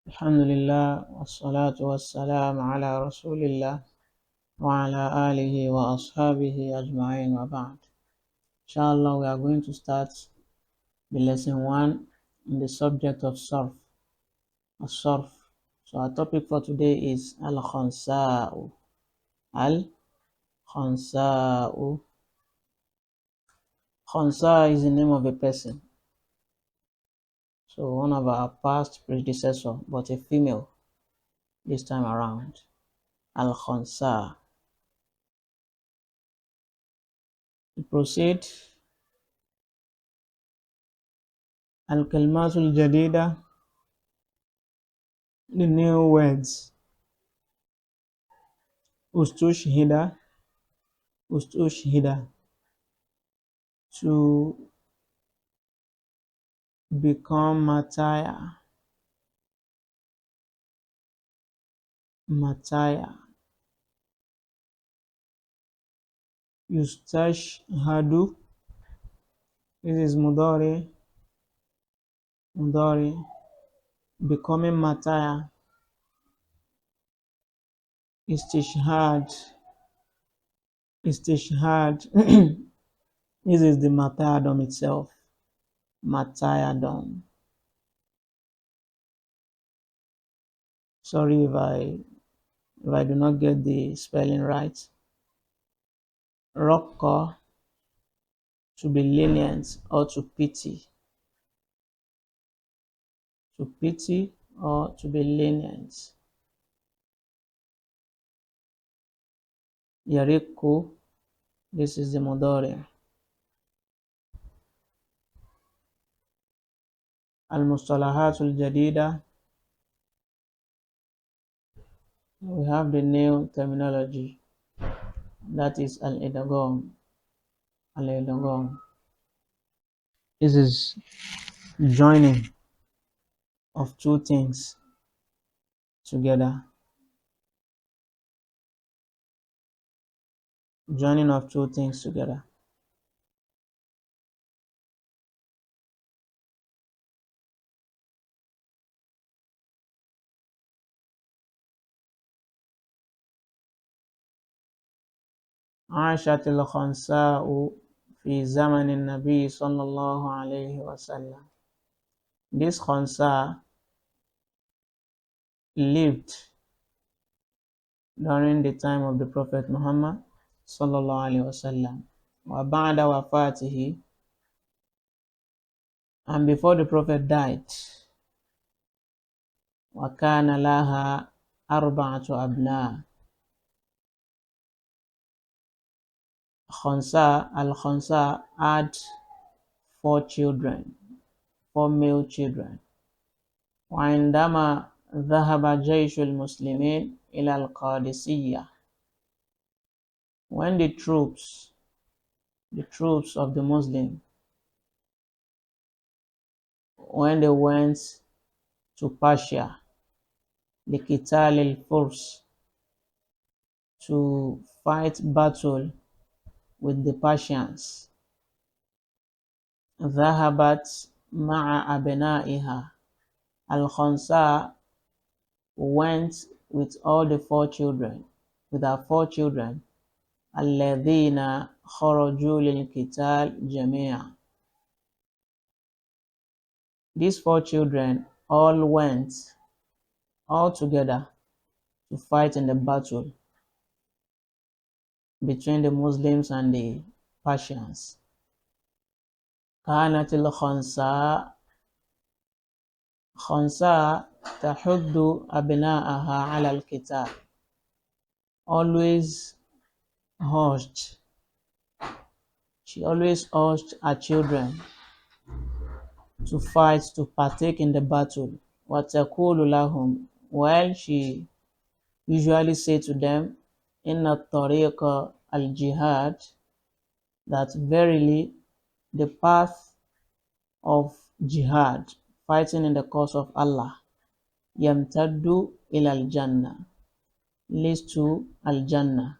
Alhamdulillah, wassalatu wassalam ala rasulillah wa ala alihi wa ashabihi ajma'in wa ba'd. Inshallah, we are going to start the lesson 1 in the subject of SARF. As-SARF. So our topic for today is al-khansa'u. Al-khansa'u. Khansa is the name of a person. So one of our past predecessor, but a female this time around. Al-khansa. To proceed, al-kalmatul jadida, the new words. Ustushhida, ustushhida, to become martyr, martyr. Yustashhadu, this is mudari, mudari, becoming martyr. Istishhad, istishhad, this is the martyrdom itself, martyrdom. Sorry if I do not get the spelling right. Raqqa, to be lenient or to pity. To pity or to be lenient. Yariku, this is the mudari. Al-mustalahatul jadida, we have the new terminology, that is al-idgham. Al-idgham, this is joining of two things together. Joining of two things together. عاشت الخنساء في زمن النبي صلى الله عليه وسلم. This khansa lived during the time of the Prophet Muhammad sallallahu alaihi wasallam. Wa ba'da wafatihi, and before the Prophet died. Wa kana laha arba'atu abna. Al-Khansa had 4 children, 4 male children. وعندما ذهب جيش المسلمين إلى القادسية, when the troops of the Muslim, when they went to Persia, لقتال الفرس, to fight battle with the Persians, ذهبت مع أبنائها. Al-Khansa went with all the 4 children, with her 4 children, الذين خرجوا للقتال جميعا. These 4 children all went all together to fight in the battle between the Muslims and the Persians. كانت الخنساء تحض أبناءها على القتال. She always urged her children to fight, to partake in the battle. وتقول لهم, while she usually say to them, إن الطريق الجهاد, that verily the path of jihad, fighting in the cause of Allah, يمتد إلى الجنة, leads to al-Jannah.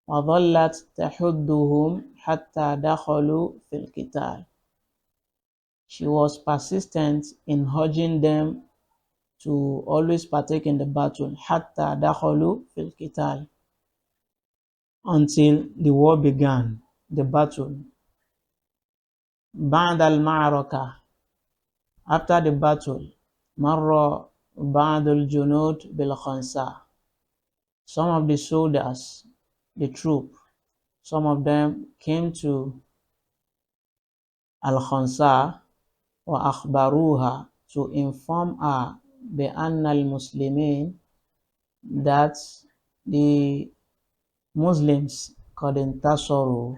وظلت تحدهم حتى دخلوا في القتال. She was persistent in urging them to always partake in the battle, hatta dakhalu fil qital, until the war began, the battle. بعد المعركة, after the battle, مر بعض الجنود بالخنساء, some of the soldiers, the troop, some of them came to Al-Khansa wa akhbaruha, to inform her بأن المسلمين, that the Muslims قد انتصروا,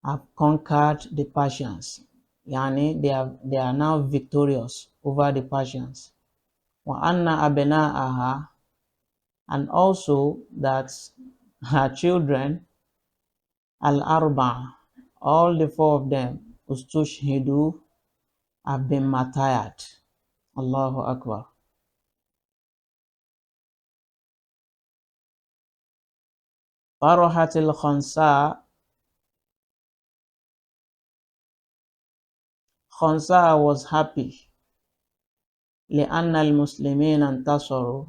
have conquered the Persians. Yani they are now victorious over the Persians. Wa anna abna'aha, and also that her children, al-arba, all the four of them, ustushhidu, have been martyred. Allahu Akbar. Farahat al-Khansa, Khansa was happy. لأن المسلمين انتصروا,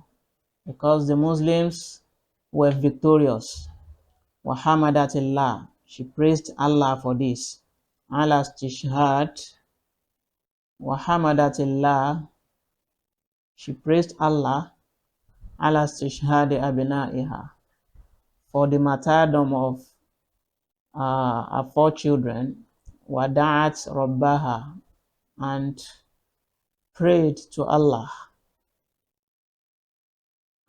because the Muslims were victorious. وحمدت الله, she praised Allah for this. على استشهاد, وحمدت الله, she praised Allah على استشهاد أبنائها, for the martyrdom of her four children. ودعت ربها, and prayed to Allah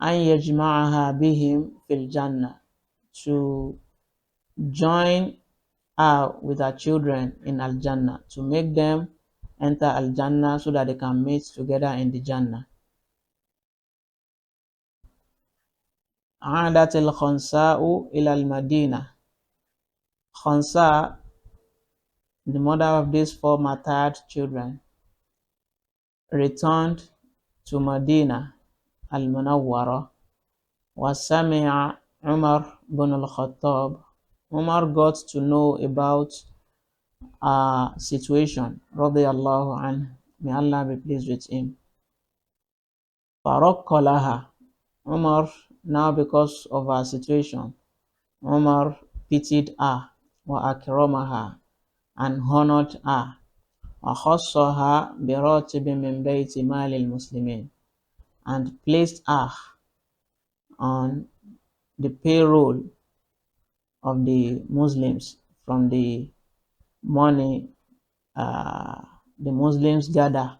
أن يجمعها بهم في الجنة, to join her with her children in Al-Jannah, to make them enter Al-Jannah so that they can meet together in the Jannah. عادت الخنساء إلى المدينة, Khansa, the mother of these four martyred children, returned to Medina al-Munawwara. وسمع عمر بن الخطاب, Umar got to know about situation, radiyallahu anhu, may Allah be pleased with him. فَرَقَّ لَهَا, Umar, now because of her situation, Umar pitied her, وَأَكْرَمَهَا, and honored her, وَخَصَّهَا بِرَاتِبٍ مِّن بَيْتِ مَالِ الْمُسْلِمِينَ, and placed her on the payroll of the Muslims, from the money the Muslims gather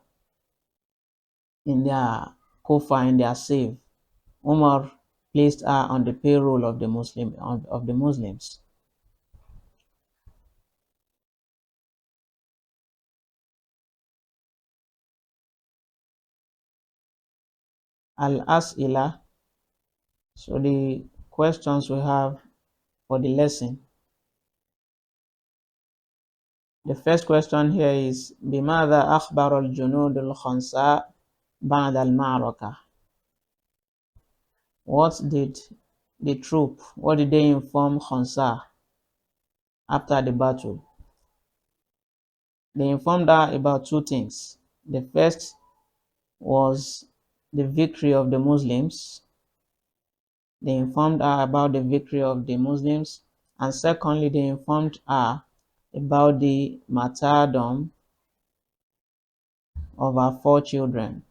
in their kofa, in their safe. Umar placed her on the payroll of the Muslims. Al-As'ila, so the questions we have for the lesson. The first question here is بماذا أخبر الجنود الخنساء بعد المعركة? What did they inform Khansa after the battle? They informed her about two things. The first was the victory of the Muslims. They informed her about the victory of the Muslims. And secondly, they informed her about the martyrdom of her four children.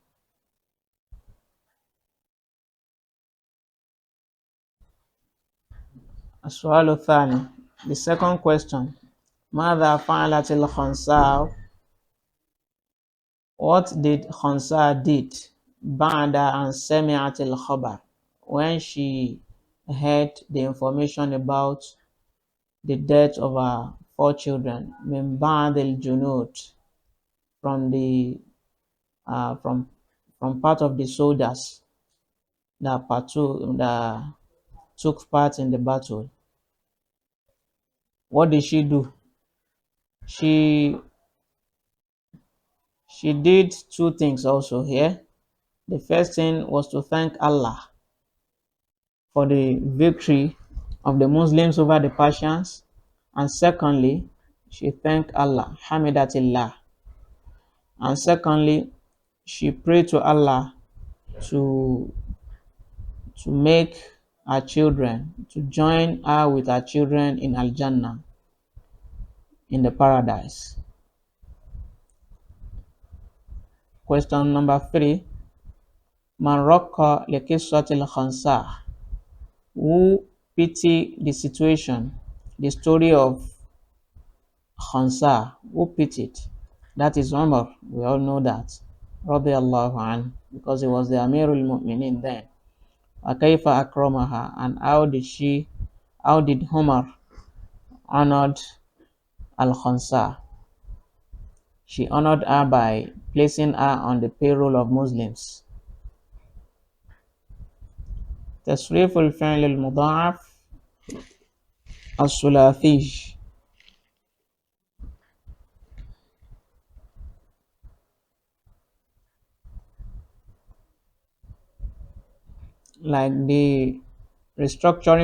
السؤال الثاني, the second question, ماذا فعلت الخنساء? What did Khansa did بعد أن سمعت الخبر, when she heard the information about the death of her four children, من بعض الجنود, from the from part of the soldiers that took part in the battle. What did she do? She did two things also here. The first thing was to thank Allah for the victory of the Muslims over the Persians, and secondly, she thanked Allah, Hamidatillah, and secondly, she prayed to Allah to make her children to join her with her children in Al Jannah, in the paradise. Question number 3. Man raqqa li qissatil khansa. Who pity the situation, the story of Khansa? Who pitied? That is Umar. We all know that. Radiallahu anhu, because he was the Amirul Mu'minin then. Akaifa akramaha, and how did Umar honored Al Khansa? She honored her by placing her on the payroll of Muslims. تصريف الفعل المضاعف الثلاثي. Like the restructuring